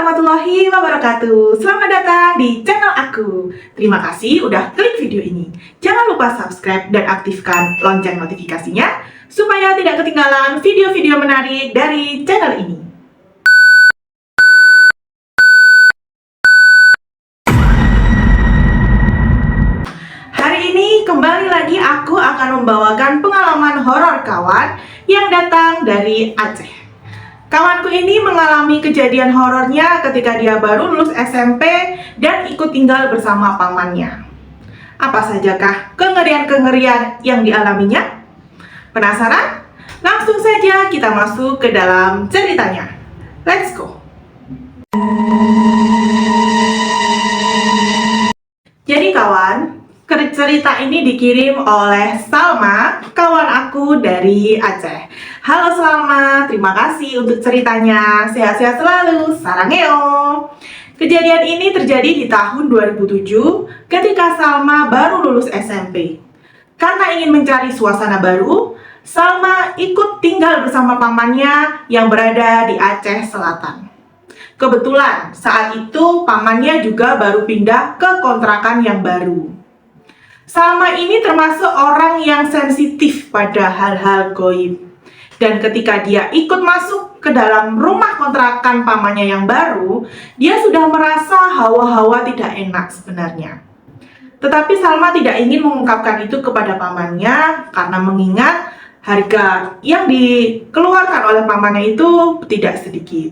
warahmatullahi wabarakatuh. Selamat datang di channel aku. Terima kasih udah klik video ini. Jangan lupa subscribe dan aktifkan lonceng notifikasinya supaya tidak ketinggalan video-video menarik dari channel ini. Hari ini kembali lagi aku akan membawakan pengalaman horor kawan yang datang dari Aceh. Kawanku ini mengalami kejadian horornya ketika dia baru lulus SMP dan ikut tinggal bersama pamannya. Apa sajakah kengerian-kengerian yang dialaminya? Penasaran? Langsung saja kita masuk ke dalam ceritanya. Let's go! Jadi kawan, cerita ini dikirim oleh Salma, kawan aku dari Aceh. Halo Salma, terima kasih untuk ceritanya. Sehat-sehat selalu, sarangeo. Kejadian ini terjadi di tahun 2007 ketika Salma baru lulus SMP. Karena ingin mencari suasana baru, Salma ikut tinggal bersama pamannya yang berada di Aceh Selatan. Kebetulan saat itu pamannya juga baru pindah ke kontrakan yang baru. Salma ini termasuk orang yang sensitif pada hal-hal gaib. Dan ketika dia ikut masuk ke dalam rumah kontrakan pamannya yang baru, dia sudah merasa hawa-hawa tidak enak sebenarnya. Tetapi Salma tidak ingin mengungkapkan itu kepada pamannya karena mengingat harga yang dikeluarkan oleh pamannya itu tidak sedikit.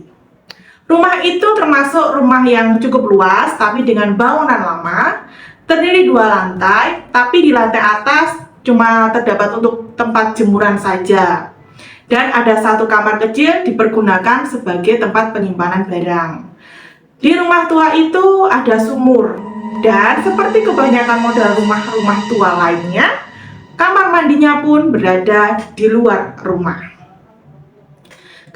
Rumah itu termasuk rumah yang cukup luas tapi dengan bangunan lama, terdiri 2 lantai, tapi di lantai atas cuma terdapat untuk tempat jemuran saja. Dan ada 1 kamar kecil dipergunakan sebagai tempat penyimpanan barang. Di rumah tua itu ada sumur. Dan seperti kebanyakan model rumah-rumah tua lainnya, kamar mandinya pun berada di luar rumah.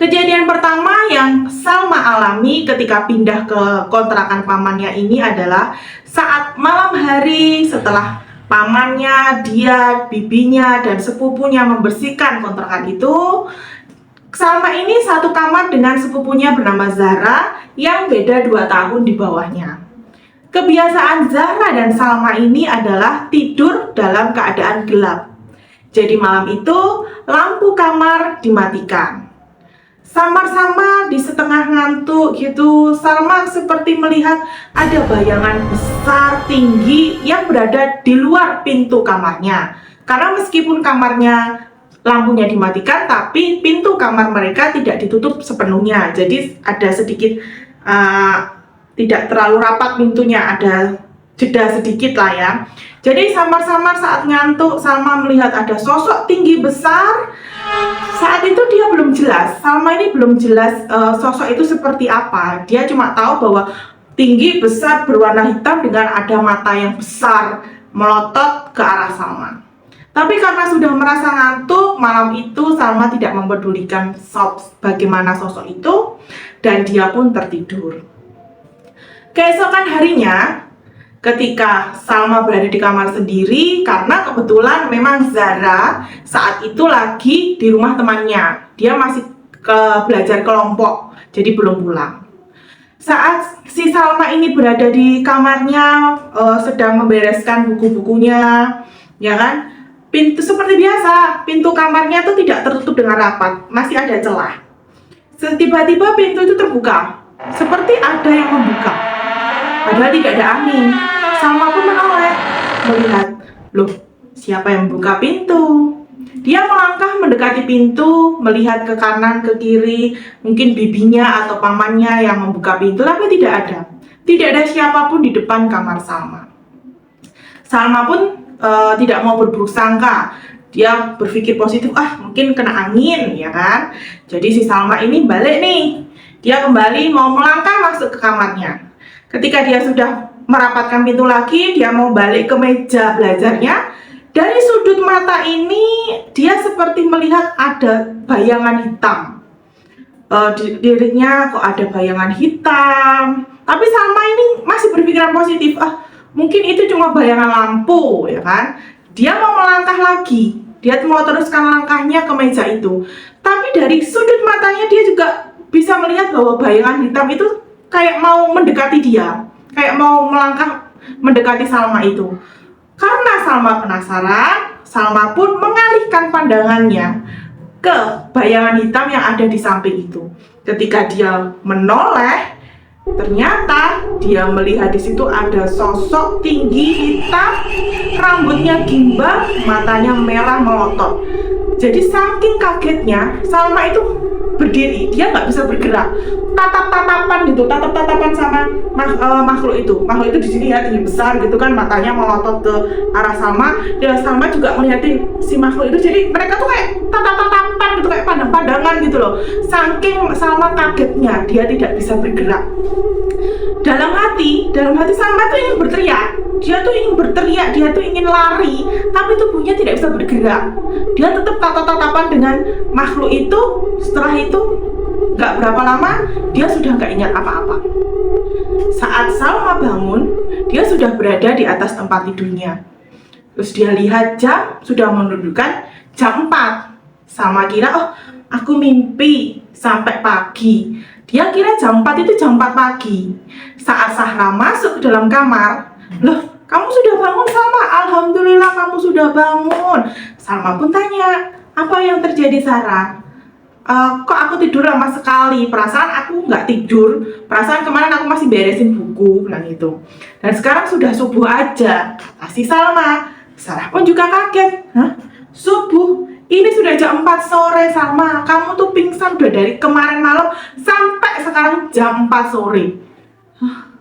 Kejadian pertama yang Salma alami ketika pindah ke kontrakan pamannya ini adalah saat malam hari setelah pamannya, dia, bibinya, dan sepupunya membersihkan kontrakan itu. Salma ini 1 kamar dengan sepupunya bernama Zahra yang beda 2 tahun di bawahnya. Kebiasaan Zahra dan Salma ini adalah tidur dalam keadaan gelap. Jadi malam itu lampu kamar dimatikan. Samar-samar di setengah ngantuk gitu, Salma seperti melihat ada bayangan besar tinggi yang berada di luar pintu kamarnya. Karena meskipun kamarnya lampunya dimatikan, tapi pintu kamar mereka tidak ditutup sepenuhnya. Jadi ada sedikit tidak terlalu rapat pintunya, ada jeda sedikit lah ya. Jadi samar-samar saat ngantuk, Salma melihat ada sosok tinggi besar. Saat itu dia belum jelas, Salma ini belum jelas sosok itu seperti apa. Dia cuma tahu bahwa tinggi, besar, berwarna hitam dengan ada mata yang besar melotot ke arah Salma. Tapi karena sudah merasa ngantuk, malam itu Salma tidak mempedulikan bagaimana sosok itu dan dia pun tertidur. Keesokan harinya, ketika Salma berada di kamar sendiri, karena kebetulan memang Zahra saat itu lagi di rumah temannya. Dia masih belajar kelompok, jadi belum pulang. Saat si Salma ini berada di kamarnya, sedang membereskan buku-bukunya, ya kan? Pintu seperti biasa, pintu kamarnya itu tidak tertutup dengan rapat, masih ada celah. Tiba-tiba pintu itu terbuka, seperti ada yang membuka. Padahal tidak ada angin. Salma pun menoleh, melihat, loh, siapa yang membuka pintu? Dia melangkah mendekati pintu, melihat ke kanan, ke kiri, mungkin bibinya atau pamannya yang membuka pintu, tapi tidak ada. Tidak ada siapapun di depan kamar Salma. Salma pun tidak mau berburuk sangka. Dia berpikir positif, mungkin kena angin, ya kan? Jadi si Salma ini balik nih. Dia kembali mau melangkah masuk ke kamarnya. Ketika dia sudah merapatkan pintu lagi, dia mau balik ke meja belajarnya. Dari sudut mata ini, dia seperti melihat ada bayangan hitam. Dirinya kok ada bayangan hitam. Tapi Salma ini masih berpikiran positif. Mungkin itu cuma bayangan lampu, ya kan? Dia mau melangkah lagi. Dia mau teruskan langkahnya ke meja itu. Tapi dari sudut matanya dia juga bisa melihat bahwa bayangan hitam itu kayak mau mendekati dia, kayak mau melangkah mendekati Salma itu. Karena Salma penasaran, Salma pun mengalihkan pandangannya ke bayangan hitam yang ada di samping itu. Ketika dia menoleh, ternyata dia melihat di situ ada sosok tinggi hitam, rambutnya gimbal, matanya merah melotot. Jadi saking kagetnya, Salma itu berdiri, dia nggak bisa bergerak, tatap-tatapan gitu, tatap-tatapan sama makhluk itu. Makhluk itu di sini ya tinggi besar gitu kan, matanya melotot ke arah Salma. Dan Salma juga melihatin si makhluk itu. Jadi mereka tuh kayak tatap-tatapan gitu, kayak pandang-pandangan gitu loh. Saking Salma kagetnya, dia tidak bisa bergerak. Dalam hati Salma tuh ingin berteriak. Dia tuh ingin berteriak, dia tuh ingin lari, tapi tubuhnya tidak bisa bergerak. Dia tetap tatap-tatapan dengan makhluk itu. Setelah itu, gak berapa lama, dia sudah gak ingat apa-apa. Saat Salma bangun, dia sudah berada di atas tempat tidurnya. Terus dia lihat jam, sudah menunjukkan jam 4. Salma kira, oh aku mimpi sampai pagi. Dia kira jam 4 itu jam 4 pagi. Saat Zahra masuk ke dalam kamar, loh, kamu sudah bangun Salma? Alhamdulillah kamu sudah bangun. Salma pun tanya, apa yang terjadi Zahra? Kok aku tidur lama sekali? Perasaan aku nggak tidur. Perasaan kemarin aku masih beresin buku, bilang gitu. Dan sekarang sudah subuh aja, kata si Salma. Zahra pun juga kaget. Hah? Subuh? Ini sudah jam 4 sore Salma. Kamu tuh pingsan udah dari kemarin malam sampai sekarang jam 4 sore. Hah?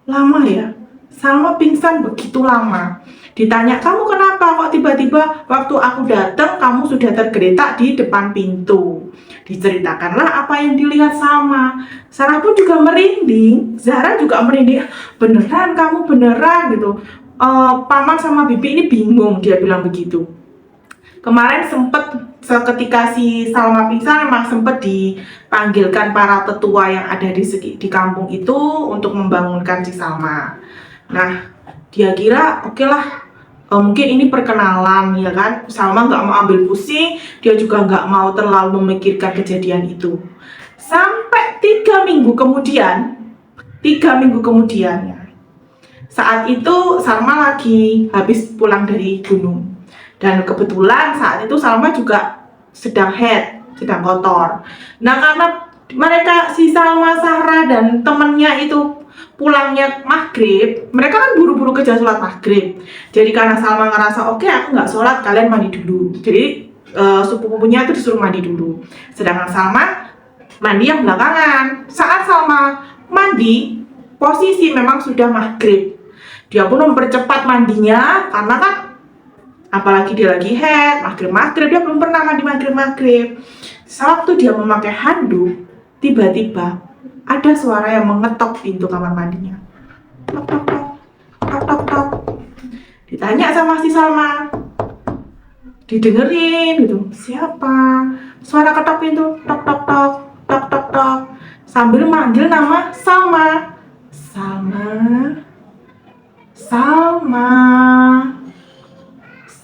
Lama ya? Salma pingsan begitu lama. Ditanya, kamu kenapa kok tiba-tiba waktu aku datang kamu sudah tergeletak di depan pintu. Diceritakanlah apa yang dilihat Salma. Zahra pun juga merinding. Zahra juga merinding. Beneran kamu beneran gitu. Paman sama bibi ini bingung, dia bilang begitu. Kemarin sempet ketika si Salma pingsan memang sempat dipanggilkan para tetua yang ada di kampung itu untuk membangunkan si Salma. Nah, dia kira oke lah, mungkin ini perkenalan ya kan. Salma nggak mau ambil pusing, dia juga nggak mau terlalu memikirkan kejadian itu. Sampai 3 minggu kemudian ya, saat itu Salma lagi habis pulang dari gunung. Dan kebetulan saat itu Salma juga sedang kotor. Nah, karena mereka si Salma, Zahra dan temennya itu pulangnya maghrib, mereka kan buru-buru kerja sholat maghrib. Jadi karena Salma ngerasa oke, aku nggak sholat, kalian mandi dulu. Jadi sepupunya itu disuruh mandi dulu. Sedangkan Salma mandi yang belakangan. Saat Salma mandi, posisi memang sudah maghrib. Dia pun mempercepat mandinya karena kan apalagi dia lagi head, maghrib, dia belum pernah mandi maghrib. Sewaktu dia memakai handuk, tiba-tiba ada suara yang mengetok pintu kamar mandinya. Tok tok tok, tok tok tok. Ditanya sama si Salma, didengerin gitu, siapa? Suara ketok pintu, tok tok tok, tok tok tok, sambil manggil nama Salma.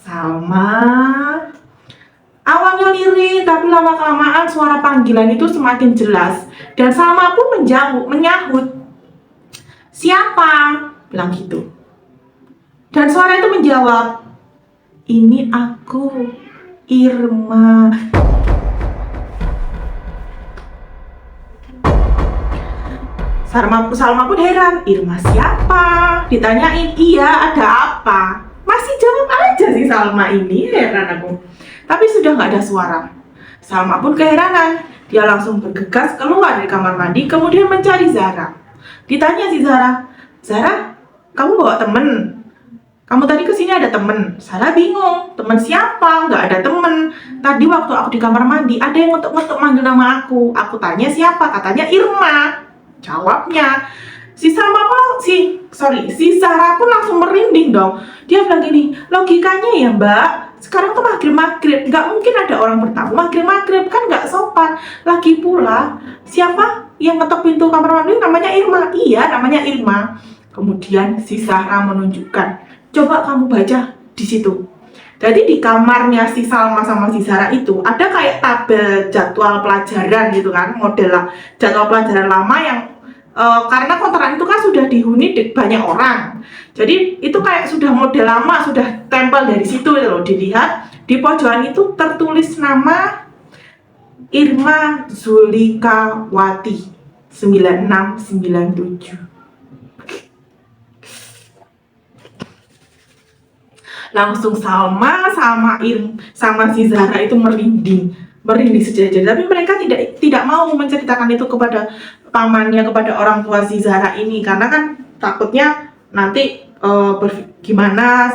Salma. Awalnya lirih, tapi lama-kelamaan suara panggilan itu semakin jelas. Dan Salma pun menyahut. Siapa? Bilang gitu. Dan suara itu menjawab, ini aku, Irma. Salma pun heran, Irma siapa? Ditanyain, iya ada apa? Masih jawab aja sih Salma ini, heran aku. Tapi sudah nggak ada suara. Salma pun keheranan. Dia langsung bergegas keluar dari kamar mandi, kemudian mencari Zahra. Ditanya si Zahra, kamu bawa temen? Kamu tadi kesini ada temen? Zahra bingung, temen siapa? Nggak ada temen. Tadi waktu aku di kamar mandi, ada yang ngetuk-ngetuk manggil nama aku. Aku tanya siapa? Katanya Irma. Jawabnya. Si Zahra pun langsung merinding dong. Dia bilang gini, logikanya ya mbak, sekarang tuh maghrib, nggak mungkin ada orang bertamu maghrib kan nggak sopan. Lagi pula, siapa yang ngetok pintu kamar mandi namanya Irma? Iya, namanya Irma. Kemudian si Zahra menunjukkan, coba kamu baca di situ. Jadi di kamarnya si Salma sama si Zahra itu ada kayak tabel jadwal pelajaran gitu kan, model jadwal pelajaran lama yang karena kontrakan itu kan sudah dihuni banyak orang. Jadi itu kayak sudah model lama, sudah tempel dari situ gitu loh. Dilihat di pojokan itu tertulis nama Irma Zulikawati 9697. Langsung Salma sama si Zahra itu merinding sejajar. Tapi mereka tidak mau menceritakan itu kepada pamannya, kepada orang tua si Zahra ini, karena kan takutnya nanti gimana,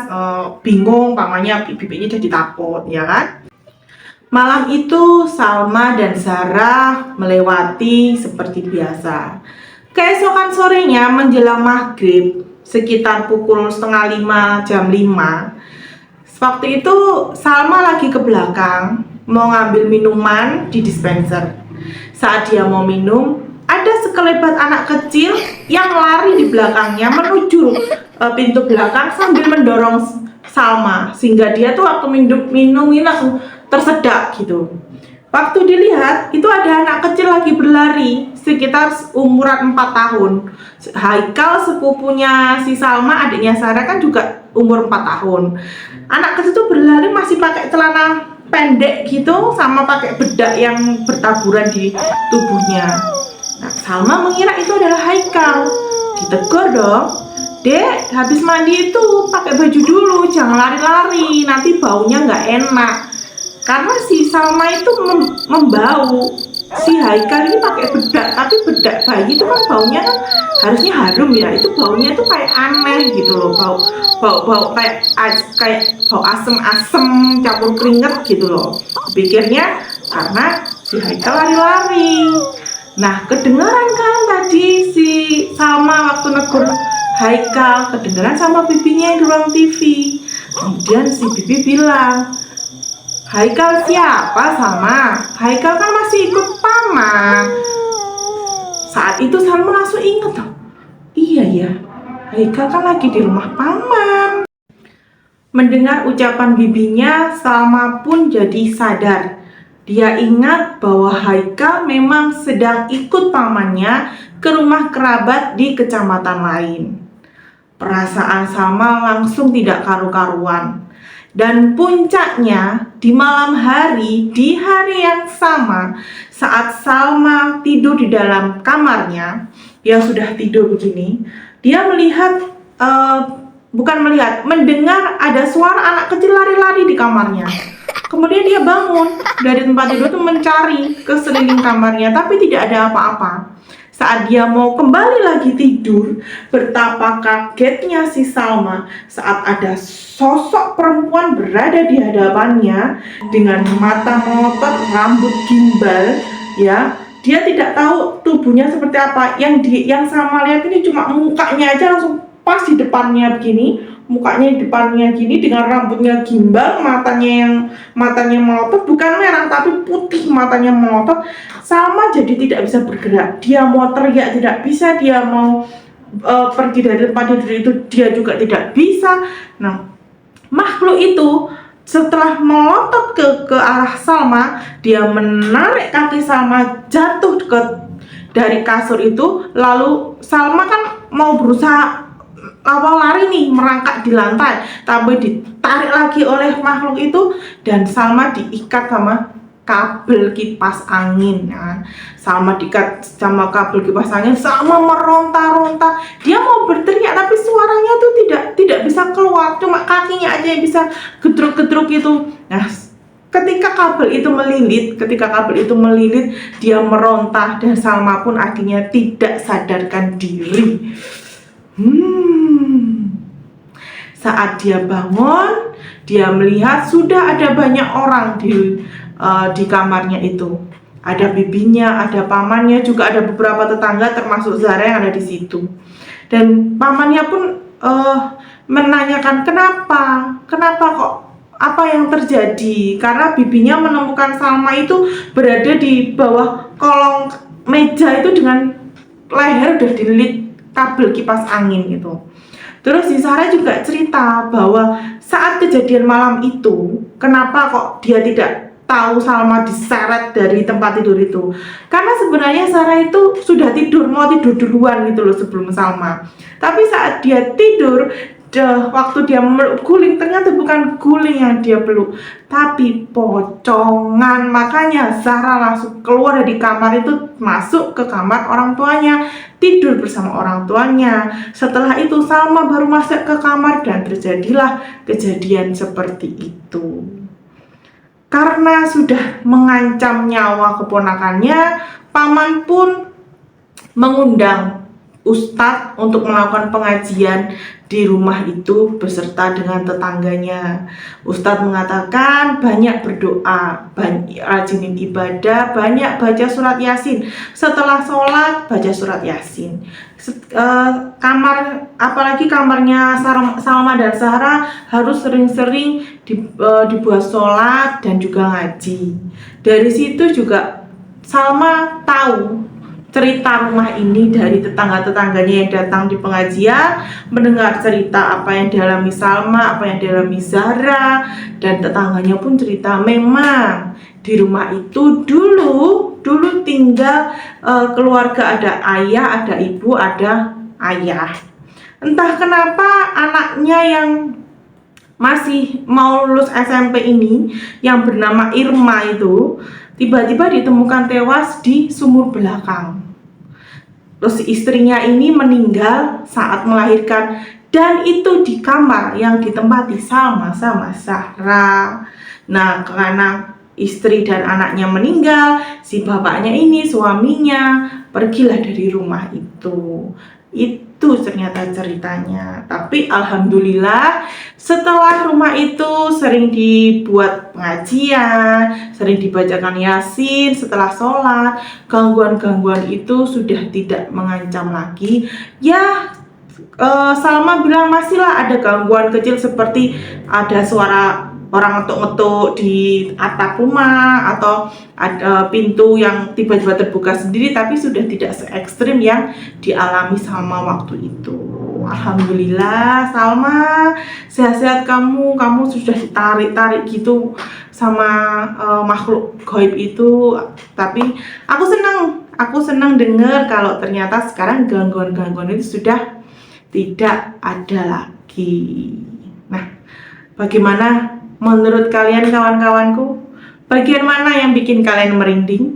bingung pamannya, bibinya jadi takut, ya kan. Malam itu Salma dan Zahra melewati seperti biasa. Keesokan sorenya menjelang maghrib, sekitar pukul 4:30 jam 5, waktu itu Salma lagi ke belakang mau ngambil minuman di dispenser. Saat dia mau minum, ada sekelebat anak kecil yang lari di belakangnya menuju pintu belakang sambil mendorong Salma, sehingga dia tuh waktu minum ini langsung tersedak gitu. Waktu dilihat, itu ada anak kecil lagi berlari sekitar umuran 4 tahun. Haikal sepupunya si Salma, adiknya Sarah, kan juga umur 4 tahun. Anak kecil itu berlari masih pakai celana pendek gitu, sama pakai bedak yang bertaburan di tubuhnya. Nah, Salma mengira itu adalah Haikal. Ditegur dong, "Dek, habis mandi itu pakai baju dulu, jangan lari-lari, nanti baunya nggak enak." Karena si Salma itu membau. Si Haikal ini pakai bedak, tapi bedak bayi itu kan baunya kan harusnya harum ya. Itu baunya tuh kayak aneh gitu loh, bau kayak bau asem-asem campur keringet gitu loh. Pikirnya karena si Haikal lari-lari. Nah, kedengaran kan tadi si Salma waktu negur Haikal, kedengaran sama bibinya di ruang TV. Kemudian si bibi bilang, "Haikal siapa Salma? Haikal kan masih ikut paman." Saat itu Salma langsung inget, iya ya, Haikal kan lagi di rumah paman. Mendengar ucapan bibinya, Salma pun jadi sadar. Dia ingat bahwa Haikal memang sedang ikut pamannya ke rumah kerabat di kecamatan lain. Perasaan Salma langsung tidak karu-karuan. Dan puncaknya, di malam hari, di hari yang sama, saat Salma tidur di dalam kamarnya, yang sudah tidur begini, dia mendengar ada suara anak kecil lari-lari di kamarnya. Kemudian dia bangun dari tempat tidur itu mencari ke sekeliling kamarnya, tapi tidak ada apa-apa. Saat dia mau kembali lagi tidur, betapa kagetnya si Salma saat ada sosok perempuan berada di hadapannya dengan mata melotot, rambut gimbal, ya. Dia tidak tahu tubuhnya seperti apa. Yang Salma lihat ini cuma mukanya aja langsung pas di depannya begini, mukanya di depannya gini dengan rambutnya gimbal, matanya melotot, bukan merah tapi putih, matanya melotot. Salma jadi tidak bisa bergerak. Dia mau teriak tidak bisa, dia mau pergi dari tempat tidur itu dia juga tidak bisa. Nah, makhluk itu setelah melotot ke arah Salma, dia menarik kaki Salma jatuh dari kasur itu. Lalu Salma kan mau berusaha awal lari nih, merangkak di lantai, tapi ditarik lagi oleh makhluk itu dan Salma diikat sama kabel kipas angin, ya. Salma diikat sama kabel kipas angin. Salma meronta-ronta, dia mau berteriak tapi suaranya tuh tidak bisa keluar, cuma kakinya aja yang bisa gedruk-gedruk itu. Nah, ketika kabel itu melilit, dia meronta dan Salma pun akhirnya tidak sadarkan diri. Saat dia bangun, dia melihat sudah ada banyak orang di kamarnya itu. Ada bibinya, ada pamannya, juga ada beberapa tetangga termasuk Zahra yang ada di situ. Dan pamannya pun menanyakan kenapa kok, apa yang terjadi, karena bibinya menemukan Salma itu berada di bawah kolong meja itu dengan leher udah dililit kabel kipas angin gitu. Terus si Zahra juga cerita bahwa saat kejadian malam itu, kenapa kok dia tidak tahu Salma diseret dari tempat tidur itu. Karena sebenarnya Sarah itu sudah tidur, mau tidur duluan gitu loh sebelum Salma. Tapi saat dia tidur, waktu dia meluk guling, ternyata bukan guling yang dia peluk, tapi pocongan. Makanya Sarah langsung keluar dari kamar itu, masuk ke kamar orang tuanya, tidur bersama orang tuanya. Setelah itu Salma baru masuk ke kamar dan terjadilah kejadian seperti itu. Karena sudah mengancam nyawa keponakannya, paman pun mengundang ustadz untuk melakukan pengajian di rumah itu beserta dengan tetangganya. Ustadz mengatakan banyak berdoa, banyak rajin ibadah, banyak baca surat Yasin. Setelah sholat baca surat Yasin. Apalagi kamarnya Salma dan Sarah harus sering-sering dibuat sholat dan juga ngaji. Dari situ juga Salma tahu cerita rumah ini dari tetangga-tetangganya yang datang di pengajian, mendengar cerita apa yang dialami Salma, apa yang dialami Zahra, dan tetangganya pun cerita memang di rumah itu dulu tinggal keluarga, ada ayah, ada ibu, ada ayah. Entah kenapa anaknya yang masih mau lulus SMP ini, yang bernama Irma itu, tiba-tiba ditemukan tewas di sumur belakang. Terus istrinya ini meninggal saat melahirkan, dan itu di kamar yang ditempati Salma sama Zahra. Nah, karena istri dan anaknya meninggal, si bapaknya ini, suaminya, pergilah dari rumah itu. Itu ternyata ceritanya. Tapi alhamdulillah setelah rumah itu sering dibuat pengajian, sering dibacakan Yasin setelah sholat, gangguan-gangguan itu sudah tidak mengancam lagi. Ya, Salma bilang masihlah ada gangguan kecil seperti ada suara orang ngetuk-ngetuk di atap rumah, atau ada pintu yang tiba-tiba terbuka sendiri, tapi sudah tidak se ekstrim yang dialami Salma waktu itu. Alhamdulillah Salma, sehat-sehat kamu sudah ditarik-tarik gitu sama makhluk gaib itu. Tapi aku senang dengar kalau ternyata sekarang gangguan-gangguan itu sudah tidak ada lagi. Nah, bagaimana menurut kalian kawan-kawanku? Bagian mana yang bikin kalian merinding?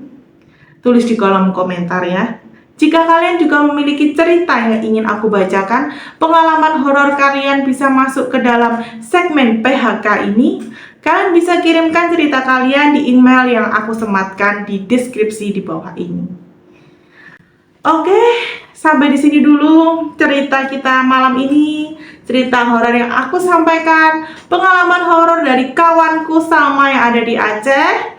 Tulis di kolom komentar ya. Jika kalian juga memiliki cerita yang ingin aku bacakan, pengalaman horor kalian bisa masuk ke dalam segmen PHK ini. Kalian bisa kirimkan cerita kalian di email yang aku sematkan di deskripsi di bawah ini. Oke, sampai di sini dulu cerita kita malam ini. Cerita horor yang aku sampaikan, pengalaman horor dari kawanku Salma yang ada di Aceh.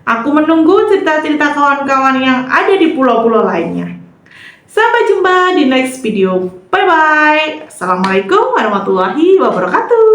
Aku menunggu cerita-cerita kawan-kawan yang ada di pulau-pulau lainnya. Sampai jumpa di next video. Bye bye. Assalamualaikum warahmatullahi wabarakatuh.